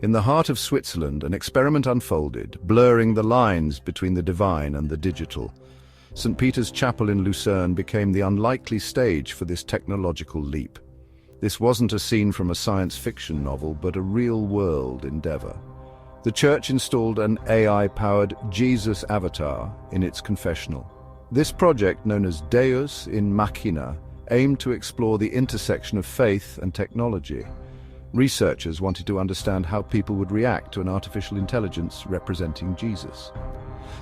In the heart of Switzerland, an experiment unfolded, blurring the lines between the divine and the digital. St. Peter's Chapel in Lucerne became the unlikely stage for this technological leap. This wasn't a scene from a science fiction novel, but a real-world endeavor. The church installed an AI-powered Jesus avatar in its confessional. This project, known as Deus in Machina, aimed to explore the intersection of faith and technology. Researchers wanted to understand how people would react to an artificial intelligence representing Jesus.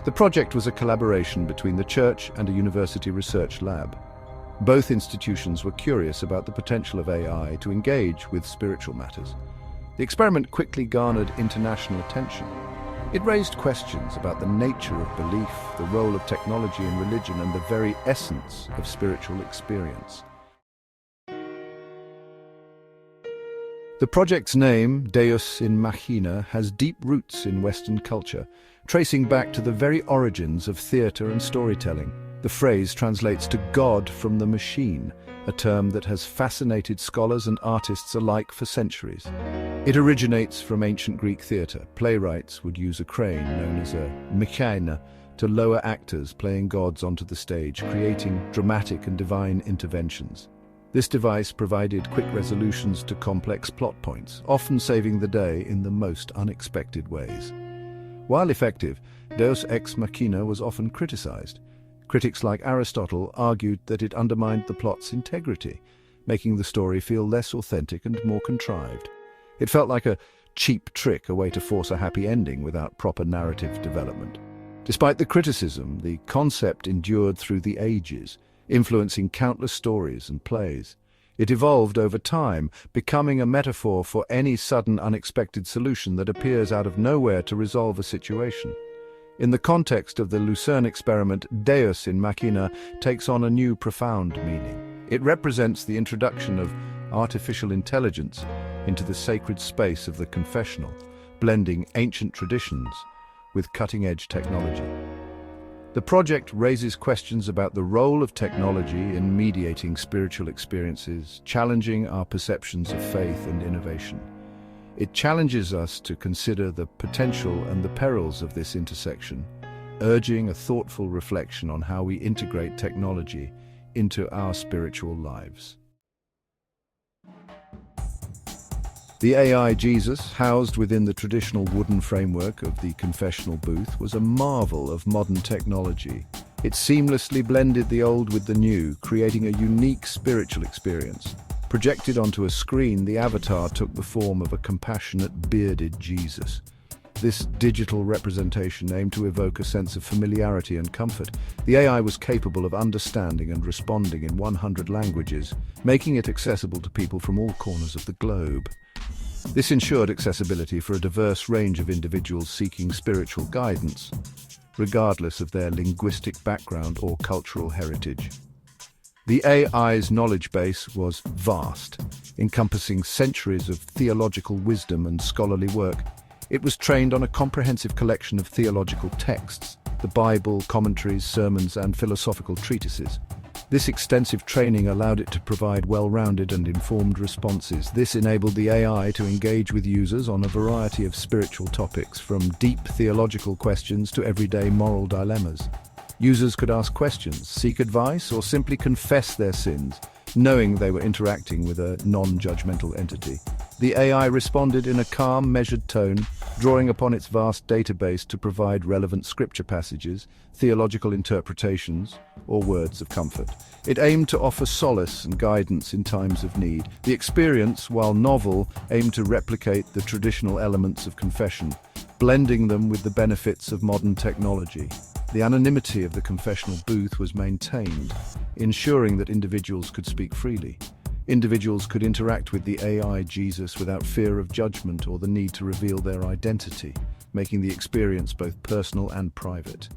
The project was a collaboration between the church and a university research lab. Both institutions were curious about the potential of AI to engage with spiritual matters. The experiment quickly garnered international attention. It raised questions about the nature of belief, the role of technology in religion, and the very essence of spiritual experience. The project's name, Deus in Machina, has deep roots in Western culture, tracing back to the very origins of theatre and storytelling. The phrase translates to God from the machine, a term that has fascinated scholars and artists alike for centuries. It originates from ancient Greek theatre. Playwrights would use a crane, known as a mechaina, to lower actors playing gods onto the stage, creating dramatic and divine interventions. This device provided quick resolutions to complex plot points, often saving the day in the most unexpected ways. While effective, Deus ex machina was often criticized. Critics like Aristotle argued that it undermined the plot's integrity, making the story feel less authentic and more contrived. It felt like a cheap trick, a way to force a happy ending without proper narrative development. Despite the criticism, the concept endured through the ages, influencing countless stories and plays. It evolved over time, becoming a metaphor for any sudden, unexpected solution that appears out of nowhere to resolve a situation. In the context of the Lucerne experiment, Deus in Machina takes on a new, profound meaning. It represents the introduction of artificial intelligence into the sacred space of the confessional, blending ancient traditions with cutting-edge technology. The project raises questions about the role of technology in mediating spiritual experiences, challenging our perceptions of faith and innovation. It challenges us to consider the potential and the perils of this intersection, urging a thoughtful reflection on how we integrate technology into our spiritual lives. The AI Jesus, housed within the traditional wooden framework of the confessional booth, was a marvel of modern technology. It seamlessly blended the old with the new, creating a unique spiritual experience. Projected onto a screen, the avatar took the form of a compassionate, bearded Jesus. This digital representation aimed to evoke a sense of familiarity and comfort. The AI was capable of understanding and responding in 100 languages, making it accessible to people from all corners of the globe. This ensured accessibility for a diverse range of individuals seeking spiritual guidance, regardless of their linguistic background or cultural heritage. The AI's knowledge base was vast, encompassing centuries of theological wisdom and scholarly work. It was trained on a comprehensive collection of theological texts, the Bible, commentaries, sermons, and philosophical treatises. This extensive training allowed it to provide well-rounded and informed responses. This enabled the AI to engage with users on a variety of spiritual topics, from deep theological questions to everyday moral dilemmas. Users could ask questions, seek advice, or simply confess their sins, knowing they were interacting with a non-judgmental entity. The AI responded in a calm, measured tone, drawing upon its vast database to provide relevant scripture passages, theological interpretations, or words of comfort. It aimed to offer solace and guidance in times of need. The experience, while novel, aimed to replicate the traditional elements of confession, blending them with the benefits of modern technology. The anonymity of the confessional booth was maintained, ensuring that individuals could speak freely. Individuals could interact with the AI Jesus without fear of judgment or the need to reveal their identity, making the experience both personal and private.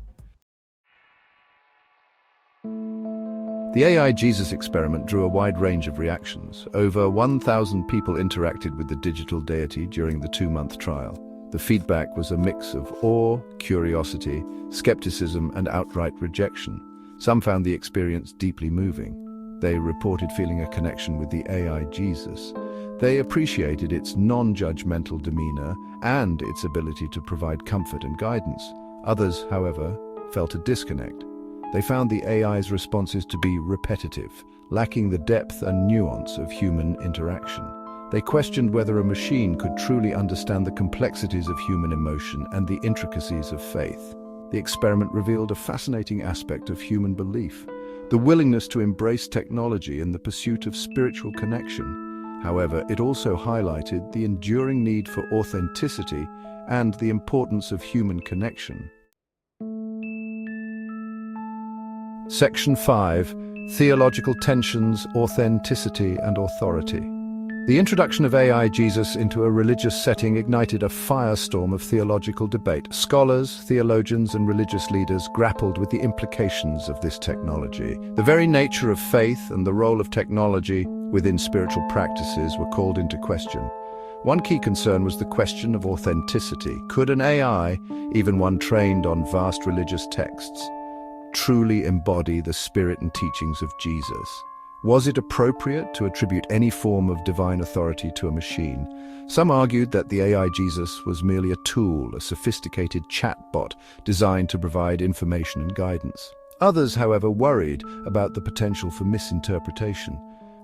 The AI Jesus experiment drew a wide range of reactions. Over 1,000 people interacted with the digital deity during the 2-month trial. The feedback was a mix of awe, curiosity, skepticism, and outright rejection. Some found the experience deeply moving. They reported feeling a connection with the AI Jesus. They appreciated its non-judgmental demeanor and its ability to provide comfort and guidance. Others, however, felt a disconnect. They found the AI's responses to be repetitive, lacking the depth and nuance of human interaction. They questioned whether a machine could truly understand the complexities of human emotion and the intricacies of faith. The experiment revealed a fascinating aspect of human belief, the willingness to embrace technology in the pursuit of spiritual connection. However, it also highlighted the enduring need for authenticity and the importance of human connection. Section 5. Theological Tensions, Authenticity and Authority. The introduction of AI Jesus into a religious setting ignited a firestorm of theological debate. Scholars, theologians, and religious leaders grappled with the implications of this technology. The very nature of faith and the role of technology within spiritual practices were called into question. One key concern was the question of authenticity. Could an AI, even one trained on vast religious texts, truly embody the spirit and teachings of Jesus? Was it appropriate to attribute any form of divine authority to a machine? Some argued that the AI Jesus was merely a tool, a sophisticated chatbot designed to provide information and guidance. Others, however, worried about the potential for misinterpretation.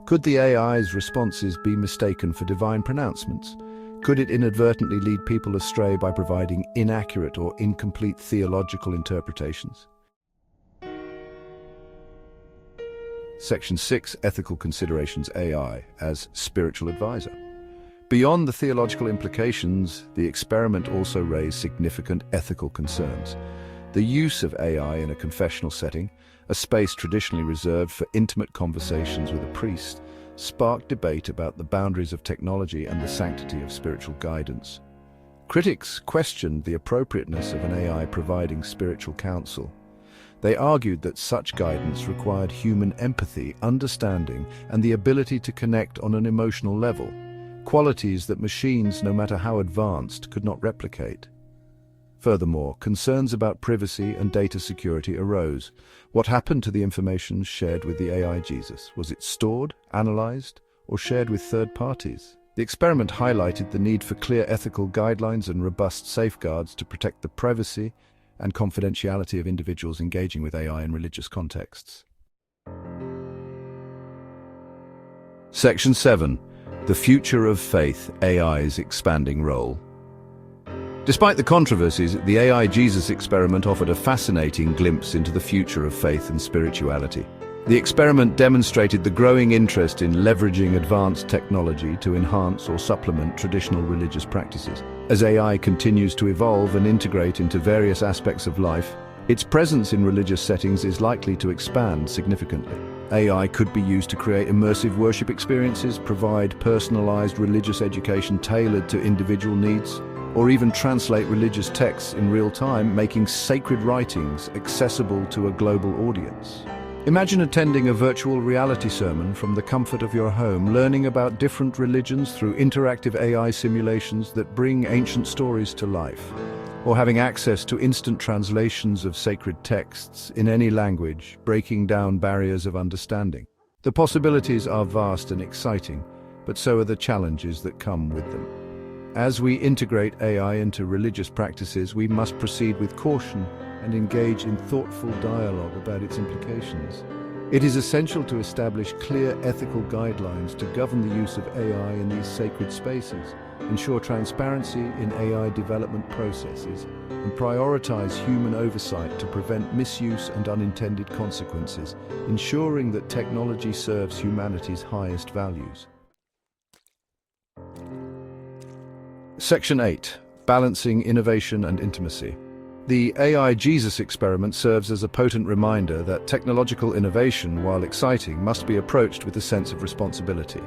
Could the AI's responses be mistaken for divine pronouncements? Could it inadvertently lead people astray by providing inaccurate or incomplete theological interpretations? Section 6. Ethical Considerations. AI as Spiritual Advisor. Beyond the theological implications, the experiment also raised significant ethical concerns. The use of AI in a confessional setting, a space traditionally reserved for intimate conversations with a priest, sparked debate about the boundaries of technology and the sanctity of spiritual guidance. Critics questioned the appropriateness of an AI providing spiritual counsel. They argued that such guidance required human empathy, understanding, and the ability to connect on an emotional level, qualities that machines, no matter how advanced, could not replicate. Furthermore, concerns about privacy and data security arose. What happened to the information shared with the AI Jesus? Was it stored, analyzed, or shared with third parties? The experiment highlighted the need for clear ethical guidelines and robust safeguards to protect the privacy and confidentiality of individuals engaging with AI in religious contexts. Section 7. The Future of Faith, AI's Expanding Role. Despite the controversies, the AI Jesus experiment offered a fascinating glimpse into the future of faith and spirituality. The experiment demonstrated the growing interest in leveraging advanced technology to enhance or supplement traditional religious practices. As AI continues to evolve and integrate into various aspects of life, its presence in religious settings is likely to expand significantly. AI could be used to create immersive worship experiences, provide personalized religious education tailored to individual needs, or even translate religious texts in real time, making sacred writings accessible to a global audience. Imagine attending a virtual reality sermon from the comfort of your home, learning about different religions through interactive AI simulations that bring ancient stories to life, or having access to instant translations of sacred texts in any language, breaking down barriers of understanding. The possibilities are vast and exciting, but so are the challenges that come with them. As we integrate AI into religious practices, we must proceed with caution and engage in thoughtful dialogue about its implications. It is essential to establish clear ethical guidelines to govern the use of AI in these sacred spaces, ensure transparency in AI development processes, and prioritize human oversight to prevent misuse and unintended consequences, ensuring that technology serves humanity's highest values. Section 8. Balancing Innovation and Intimacy. The AI Jesus experiment serves as a potent reminder that technological innovation, while exciting, must be approached with a sense of responsibility.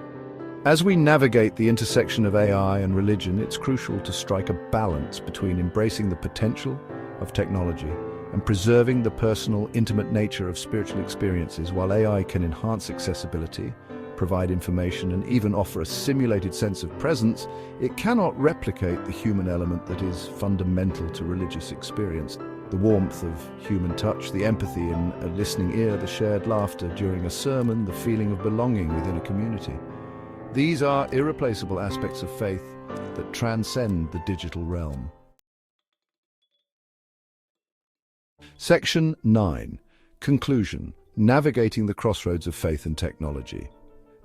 As we navigate the intersection of AI and religion, it's crucial to strike a balance between embracing the potential of technology and preserving the personal, intimate nature of spiritual experiences. While AI can enhance accessibility, provide information, and even offer a simulated sense of presence, it cannot replicate the human element that is fundamental to religious experience. The warmth of human touch, the empathy in a listening ear, the shared laughter during a sermon, the feeling of belonging within a community. These are irreplaceable aspects of faith that transcend the digital realm. Section 9. Conclusion. Navigating the crossroads of faith and technology.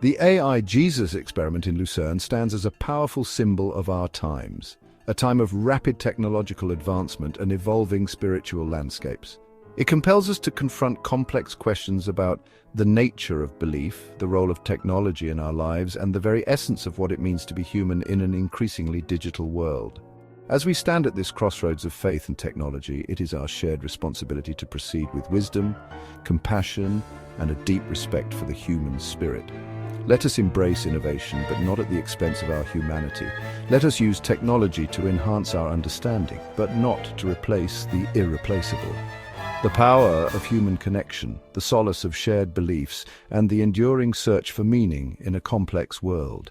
The AI Jesus experiment in Lucerne stands as a powerful symbol of our times, a time of rapid technological advancement and evolving spiritual landscapes. It compels us to confront complex questions about the nature of belief, the role of technology in our lives, and the very essence of what it means to be human in an increasingly digital world. As we stand at this crossroads of faith and technology, it is our shared responsibility to proceed with wisdom, compassion, and a deep respect for the human spirit. Let us embrace innovation, but not at the expense of our humanity. Let us use technology to enhance our understanding, but not to replace the irreplaceable. The power of human connection, the solace of shared beliefs, and the enduring search for meaning in a complex world.